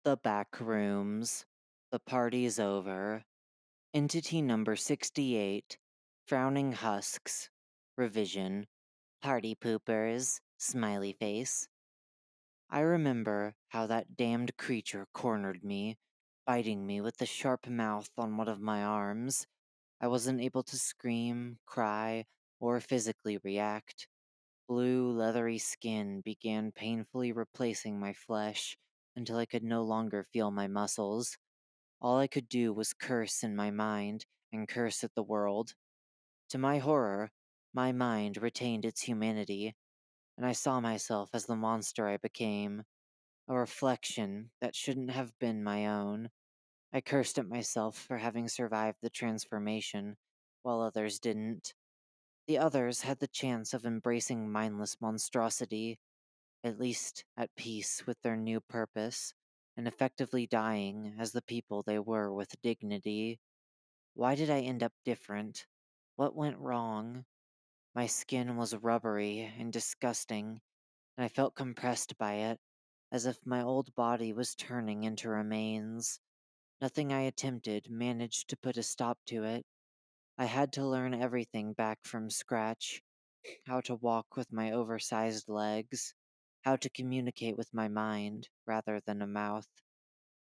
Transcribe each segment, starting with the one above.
The Backrooms. The party's over. Entity number 68. Frowning husks. Revision. Partypoopers. Smiley face. I remember how that damned creature cornered me, biting me with the sharp mouth on one of my arms. I wasn't able to scream, cry, or physically react. Blue, leathery skin began painfully replacing my flesh until I could no longer feel my muscles. All I could do was curse in my mind and curse at the world. To my horror, my mind retained its humanity, and I saw myself as the monster I became, a reflection that shouldn't have been my own. I cursed at myself for having survived the transformation, while others didn't. The others had the chance of embracing mindless monstrosity, at least at peace with their new purpose, and effectively dying as the people they were with dignity. Why did I end up different? What went wrong? My skin was rubbery and disgusting, and I felt compressed by it, as if my old body was turning into remains. Nothing I attempted managed to put a stop to it. I had to learn everything back from scratch: how to walk with my oversized legs, how to communicate with my mind rather than a mouth,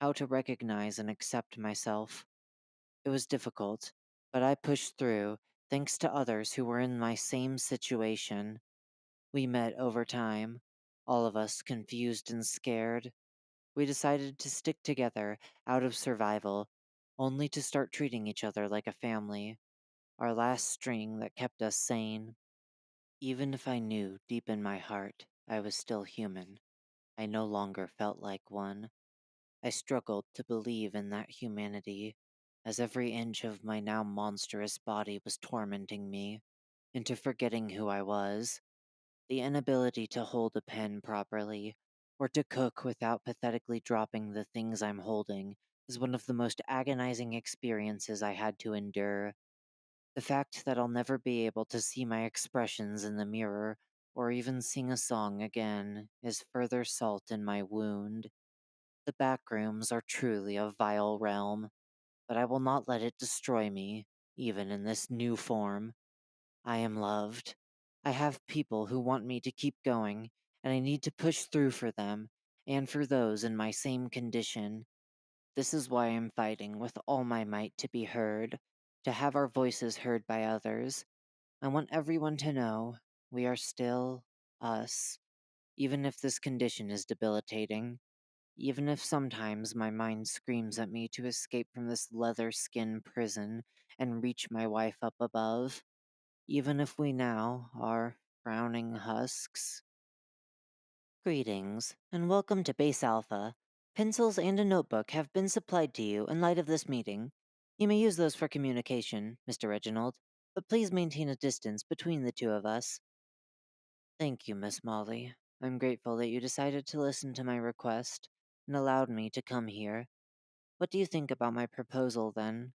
how to recognize and accept myself. It was difficult, but I pushed through thanks to others who were in my same situation. We met over time, all of us confused and scared. We decided to stick together out of survival, only to start treating each other like a family, our last string that kept us sane. Even if I knew deep in my heart I was still human, I no longer felt like one. I struggled to believe in that humanity, as every inch of my now monstrous body was tormenting me into forgetting who I was. The inability to hold a pen properly, or to cook without pathetically dropping the things I'm holding, is one of the most agonizing experiences I had to endure. The fact that I'll never be able to see my expressions in the mirror, or even sing a song again, is further salt in my wound. The backrooms are truly a vile realm, but I will not let it destroy me, even in this new form. I am loved. I have people who want me to keep going, and I need to push through for them, and for those in my same condition. This is why I'm fighting with all my might to be heard, to have our voices heard by others. I want everyone to know we are still us, even if this condition is debilitating. Even if sometimes my mind screams at me to escape from this leather skin prison and reach my wife up above. Even if we now are frowning husks. Greetings, and welcome to Base Alpha. Pencils and a notebook have been supplied to you in light of this meeting. You may use those for communication, Mr. Reginald, but please maintain a distance between the two of us. Thank you, Miss Molly. I'm grateful that you decided to listen to my request and allowed me to come here. What do you think about my proposal, then?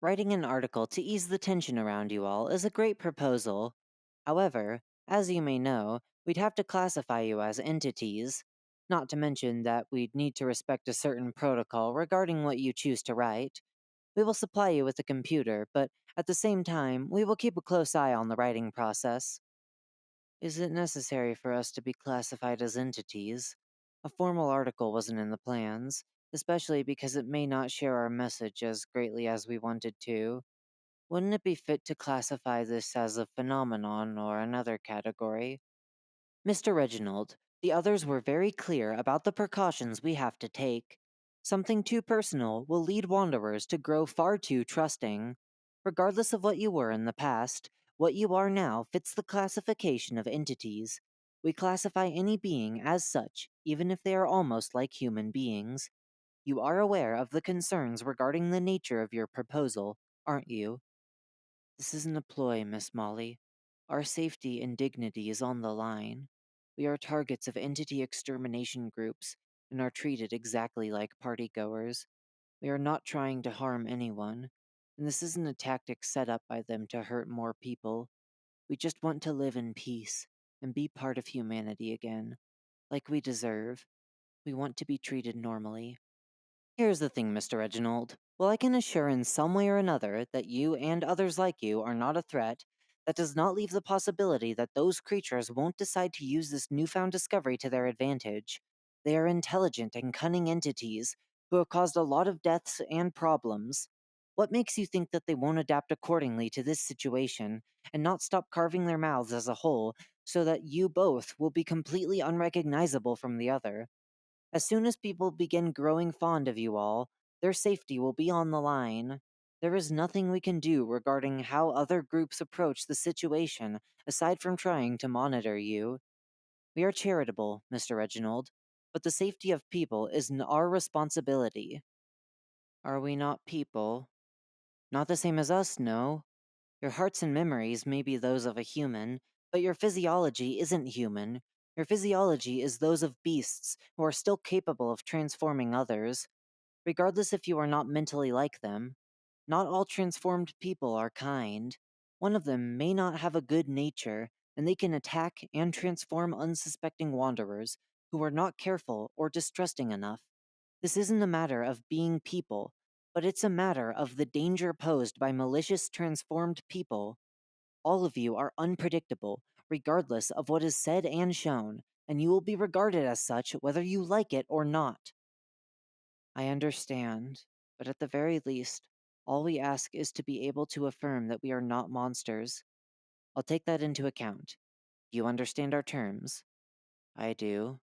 Writing an article to ease the tension around you all is a great proposal. However, as you may know, we'd have to classify you as entities. Not to mention that we'd need to respect a certain protocol regarding what you choose to write. We will supply you with a computer, but at the same time, we will keep a close eye on the writing process. Is it necessary for us to be classified as entities? A formal article wasn't in the plans, especially because it may not share our message as greatly as we wanted to. Wouldn't it be fit to classify this as a phenomenon or another category? Mr. Reginald, the others were very clear about the precautions we have to take. Something too personal will lead wanderers to grow far too trusting. Regardless of what you were in the past, what you are now fits the classification of entities. We classify any being as such, even if they are almost like human beings. You are aware of the concerns regarding the nature of your proposal, aren't you? This isn't a ploy, Miss Molly. Our safety and dignity is on the line. We are targets of entity extermination groups and are treated exactly like partygoers. We are not trying to harm anyone, and this isn't a tactic set up by them to hurt more people. We just want to live in peace and be part of humanity again, like we deserve. We want to be treated normally. Here's the thing, Mr. Reginald. While I can assure in some way or another that you and others like you are not a threat, that does not leave the possibility that those creatures won't decide to use this newfound discovery to their advantage. They are intelligent and cunning entities who have caused a lot of deaths and problems. What makes you think that they won't adapt accordingly to this situation and not stop carving their mouths as a whole so that you both will be completely unrecognizable from the other? As soon as people begin growing fond of you all, their safety will be on the line. There is nothing we can do regarding how other groups approach the situation aside from trying to monitor you. We are charitable, Mr. Reginald, but the safety of people is our responsibility. Are we not people? Not the same as us, no. Your hearts and memories may be those of a human, but your physiology isn't human. Your physiology is those of beasts who are still capable of transforming others, regardless if you are not mentally like them. Not all transformed people are kind. One of them may not have a good nature, and they can attack and transform unsuspecting wanderers who are not careful or distrusting enough. This isn't a matter of being people, but it's a matter of the danger posed by malicious transformed people. All of you are unpredictable, regardless of what is said and shown, and you will be regarded as such whether you like it or not. I understand, but at the very least, all we ask is to be able to affirm that we are not monsters. I'll take that into account. Do you understand our terms? I do.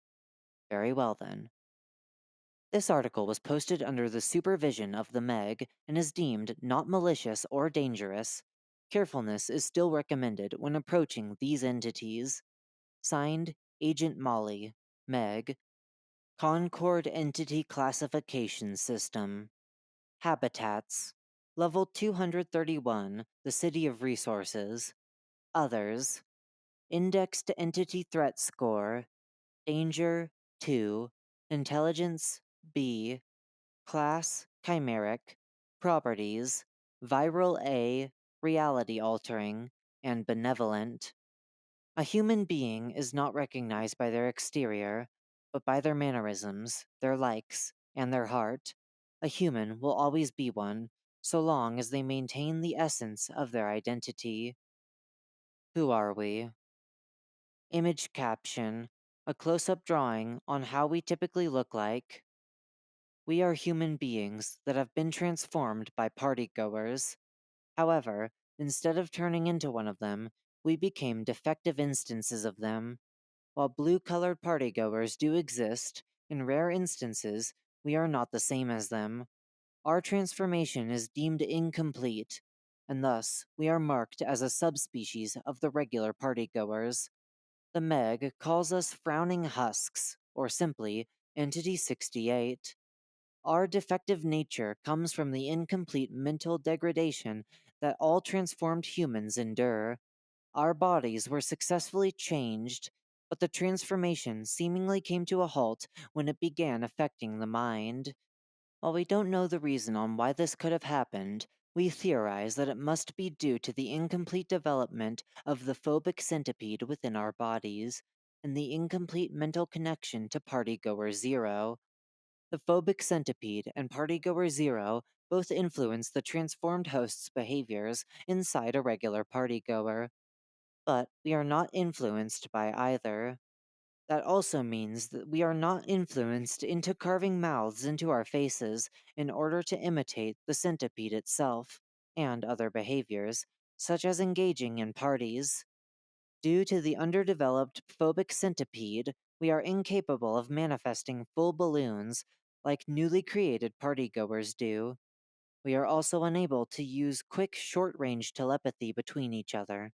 Very well then. This article was posted under the supervision of the Meg and is deemed not malicious or dangerous. Carefulness is still recommended when approaching these entities. Signed, Agent Molly, Meg, Concord Entity Classification System. Habitats. Level 231, the City of Resources. Others. Indexed Entity Threat Score. Danger 2. Intelligence B. Class Chimeric. Properties Viral A. Reality altering. And benevolent. A human being is not recognized by their exterior, but by their mannerisms, their likes, and their heart. A human will always be one, so long as they maintain the essence of their identity. Who are we? Image caption. A close up drawing on how we typically look like. We are human beings that have been transformed by partygoers. However, instead of turning into one of them, we became defective instances of them. While blue-colored partygoers do exist, in rare instances, we are not the same as them. Our transformation is deemed incomplete, and thus we are marked as a subspecies of the regular partygoers. The Meg calls us frowning husks, or simply Entity 68. Our defective nature comes from the incomplete mental degradation that all transformed humans endure. Our bodies were successfully changed, but the transformation seemingly came to a halt when it began affecting the mind. While we don't know the reason on why this could have happened, we theorize that it must be due to the incomplete development of the phobic centipede within our bodies, and the incomplete mental connection to Partygoer Zero. The phobic centipede and Partygoer Zero both influence the transformed host's behaviors inside a regular partygoer, but we are not influenced by either. That also means that we are not influenced into carving mouths into our faces in order to imitate the centipede itself, and other behaviors, such as engaging in parties. Due to the underdeveloped phobic centipede, we are incapable of manifesting full balloons like newly created partygoers do. We are also unable to use quick short range telepathy between each other.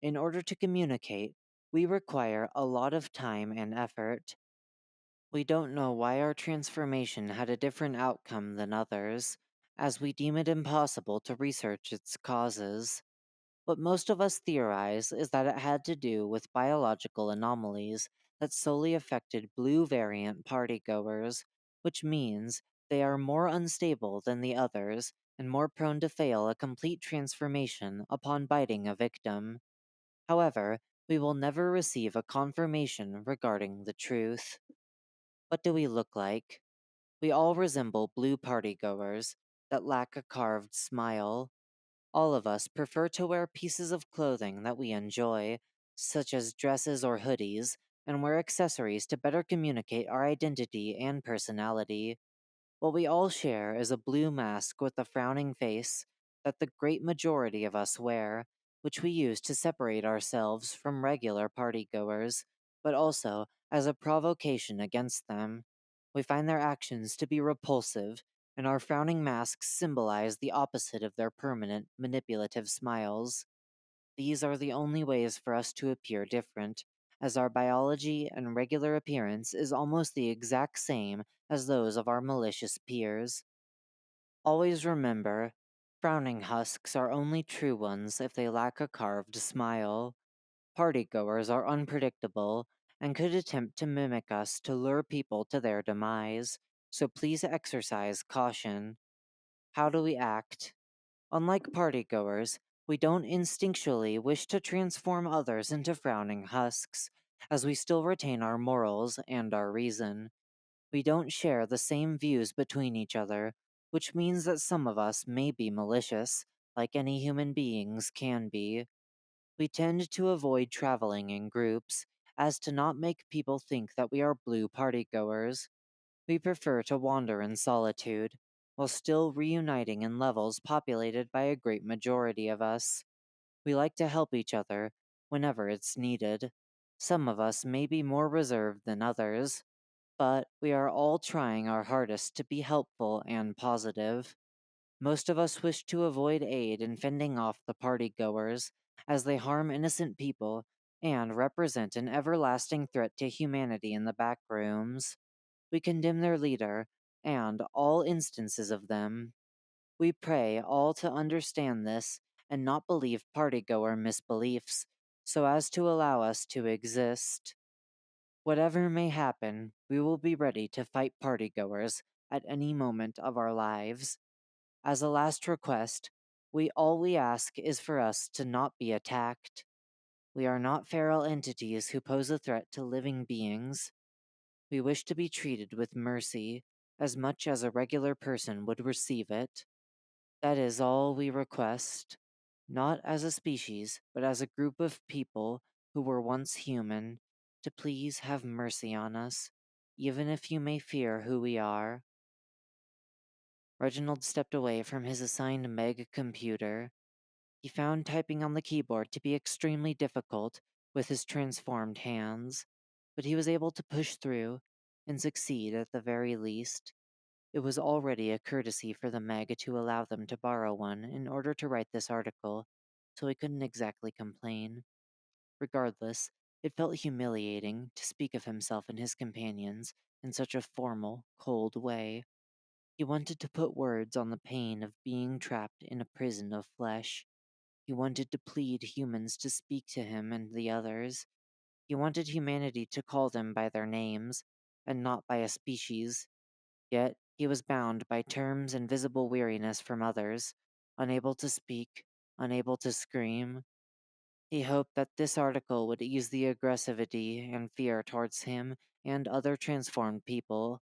In order to communicate, we require a lot of time and effort. We don't know why our transformation had a different outcome than others, as we deem it impossible to research its causes. What most of us theorize is that it had to do with biological anomalies that solely affected blue variant partygoers, which means they are more unstable than the others and more prone to fail a complete transformation upon biting a victim. However, we will never receive a confirmation regarding the truth. What do we look like? We all resemble blue partygoers that lack a carved smile. All of us prefer to wear pieces of clothing that we enjoy, such as dresses or hoodies, and wear accessories to better communicate our identity and personality. What we all share is a blue mask with a frowning face that the great majority of us wear, which we use to separate ourselves from regular partygoers, but also as a provocation against them. We find their actions to be repulsive, and our frowning masks symbolize the opposite of their permanent, manipulative smiles. These are the only ways for us to appear different, as our biology and regular appearance is almost the exact same as those of our malicious peers. Always remember, frowning husks are only true ones if they lack a carved smile. Partygoers are unpredictable and could attempt to mimic us to lure people to their demise, so please exercise caution. How do we act? Unlike partygoers, we don't instinctually wish to transform others into frowning husks, as we still retain our morals and our reason. We don't share the same views between each other, which means that some of us may be malicious, like any human beings can be. We tend to avoid traveling in groups, as to not make people think that we are blue partygoers. We prefer to wander in solitude, while still reuniting in levels populated by a great majority of us. We like to help each other whenever it's needed. Some of us may be more reserved than others, but we are all trying our hardest to be helpful and positive. Most of us wish to avoid aid in fending off the partygoers, as they harm innocent people and represent an everlasting threat to humanity in the backrooms. We condemn their leader and all instances of them. We pray all to understand this and not believe partygoer misbeliefs, so as to allow us to exist. Whatever may happen, we will be ready to fight partygoers at any moment of our lives. As a last request, all we ask is for us to not be attacked. We are not feral entities who pose a threat to living beings. We wish to be treated with mercy, as much as a regular person would receive it. That is all we request, not as a species, but as a group of people who were once human, to please have mercy on us, even if you may fear who we are. Reginald stepped away from his assigned Meg computer. He found typing on the keyboard to be extremely difficult with his transformed hands, but he was able to push through and succeed at the very least. It was already a courtesy for the Meg to allow them to borrow one in order to write this article, so he couldn't exactly complain. Regardless, it felt humiliating to speak of himself and his companions in such a formal, cold way. He wanted to put words on the pain of being trapped in a prison of flesh. He wanted to plead humans to speak to him and the others. He wanted humanity to call them by their names, and not by a species. Yet he was bound by terms and visible weariness from others, unable to speak, unable to scream. He hoped that this article would ease the aggressivity and fear towards him and other transformed people,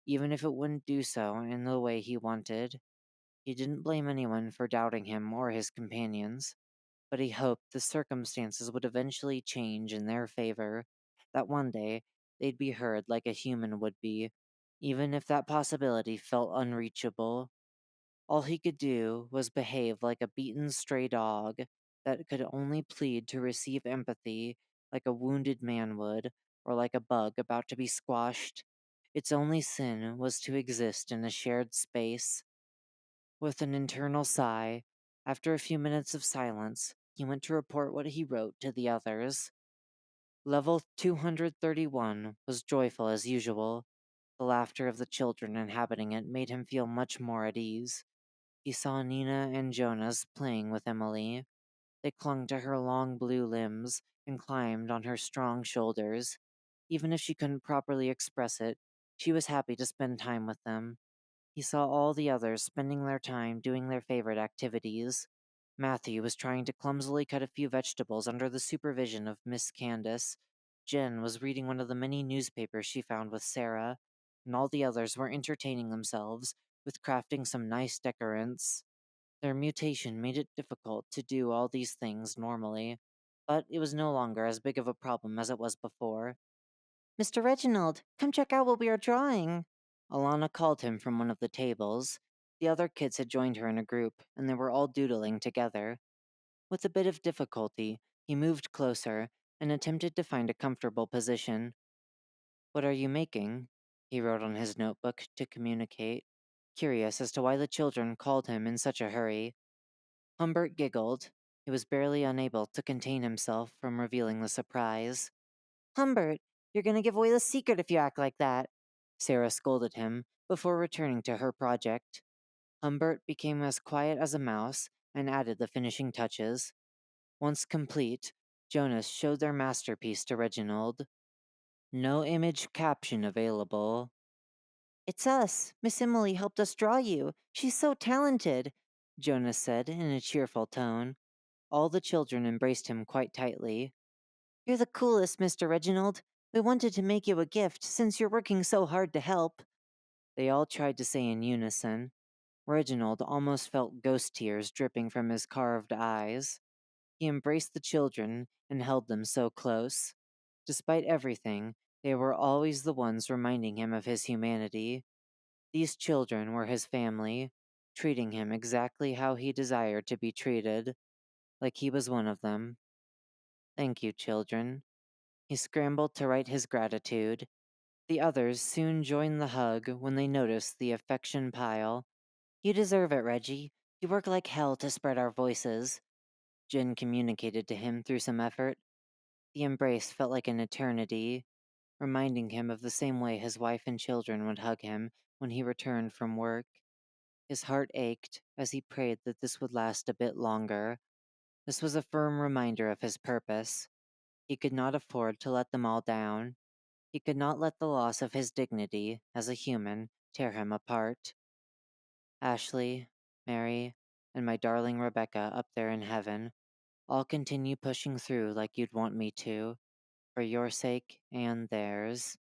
even if it wouldn't do so in the way he wanted. He didn't blame anyone for doubting him or his companions, but he hoped the circumstances would eventually change in their favor, that one day they'd be heard like a human would be, even if that possibility felt unreachable. All he could do was behave like a beaten stray dog that could only plead to receive empathy like a wounded man would, or like a bug about to be squashed. Its only sin was to exist in a shared space. With an internal sigh, after a few minutes of silence, he went to report what he wrote to the others. Level 231 was joyful as usual. The laughter of the children inhabiting it made him feel much more at ease. He saw Nina and Jonas playing with Emily. They clung to her long blue limbs and climbed on her strong shoulders. Even if she couldn't properly express it, she was happy to spend time with them. He saw all the others spending their time doing their favorite activities. Matthew was trying to clumsily cut a few vegetables under the supervision of Miss Candace. Jen was reading one of the many newspapers she found with Sarah. and all the others were entertaining themselves with crafting some nice decorants. Their mutation made it difficult to do all these things normally, but it was no longer as big of a problem as it was before. Mr. Reginald, come check out what we are drawing. Alana called him from one of the tables. The other kids had joined her in a group, and they were all doodling together. With a bit of difficulty, he moved closer and attempted to find a comfortable position. What are you making? He wrote on his notebook to communicate, curious as to why the children called him in such a hurry. Humbert giggled. He was barely unable to contain himself from revealing the surprise. Humbert, you're going to give away the secret if you act like that, Sarah scolded him before returning to her project. Humbert became as quiet as a mouse and added the finishing touches. Once complete, Jonas showed their masterpiece to Reginald. No image caption available. It's us. Miss Emily helped us draw you. She's so talented, Jonas said in a cheerful tone. All the children embraced him quite tightly. You're the coolest, Mr. Reginald. We wanted to make you a gift since you're working so hard to help. They all tried to say in unison. Reginald almost felt ghost tears dripping from his carved eyes. He embraced the children and held them so close. Despite everything, they were always the ones reminding him of his humanity. These children were his family, treating him exactly how he desired to be treated, like he was one of them. Thank you, children. He scrambled to write his gratitude. The others soon joined the hug when they noticed the affection pile. You deserve it, Reggie. You work like hell to spread our voices, Jen communicated to him through some effort. The embrace felt like an eternity, reminding him of the same way his wife and children would hug him when he returned from work. His heart ached as he prayed that this would last a bit longer. This was a firm reminder of his purpose. He could not afford to let them all down. He could not let the loss of his dignity as a human tear him apart. Ashley, Mary, and my darling Rebecca up there in heaven, I'll continue pushing through like you'd want me to, for your sake and theirs.